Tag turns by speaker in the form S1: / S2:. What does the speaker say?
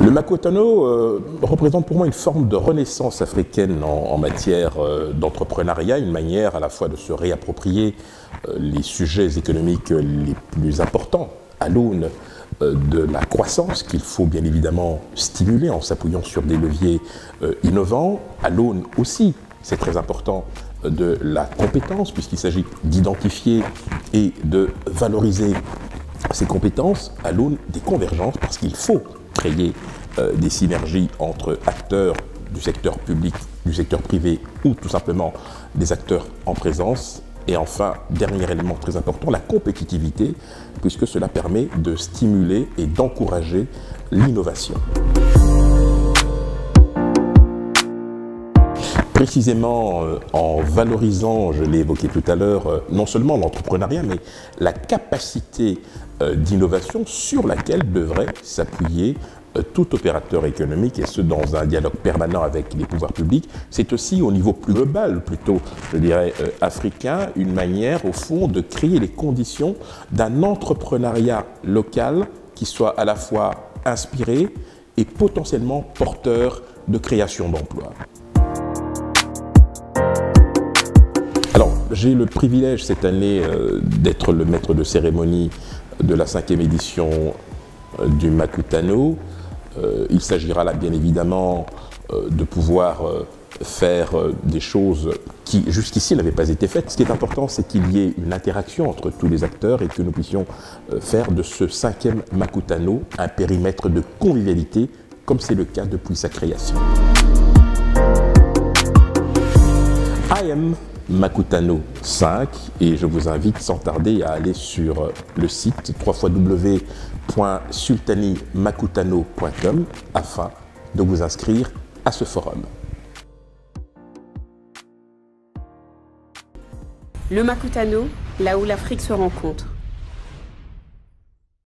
S1: Le Makutano représente pour moi une forme de renaissance africaine en matière d'entrepreneuriat, une manière à la fois de se réapproprier les sujets économiques les plus importants à l'aune de la croissance qu'il faut bien évidemment stimuler en s'appuyant sur des leviers innovants, à l'aune aussi, c'est très important, de la compétence puisqu'il s'agit d'identifier et de valoriser ces compétences à l'aune des convergences parce qu'il faut créer des synergies entre acteurs du secteur public, du secteur privé ou tout simplement des acteurs en présence. Et enfin, dernier élément très important, la compétitivité, puisque cela permet de stimuler et d'encourager l'innovation. Précisément en valorisant, je l'ai évoqué tout à l'heure, non seulement l'entrepreneuriat, mais la capacité d'innovation sur laquelle devrait s'appuyer tout opérateur économique, et ce dans un dialogue permanent avec les pouvoirs publics. C'est aussi au niveau plus global, plutôt je dirais africain, une manière au fond de créer les conditions d'un entrepreneuriat local qui soit à la fois inspiré et potentiellement porteur de création d'emplois. Alors, j'ai le privilège cette année d'être le maître de cérémonie de la 5e édition du Makutano. Il s'agira là bien évidemment de pouvoir faire des choses qui jusqu'ici n'avaient pas été faites. Ce qui est important, c'est qu'il y ait une interaction entre tous les acteurs et que nous puissions faire de ce 5e Makutano un périmètre de convivialité, comme c'est le cas depuis sa création. I am Makutano 5 et je vous invite sans tarder à aller sur le site www.sultanimakutano.com afin de vous inscrire à ce forum.
S2: Le Makutano, là où l'Afrique se rencontre.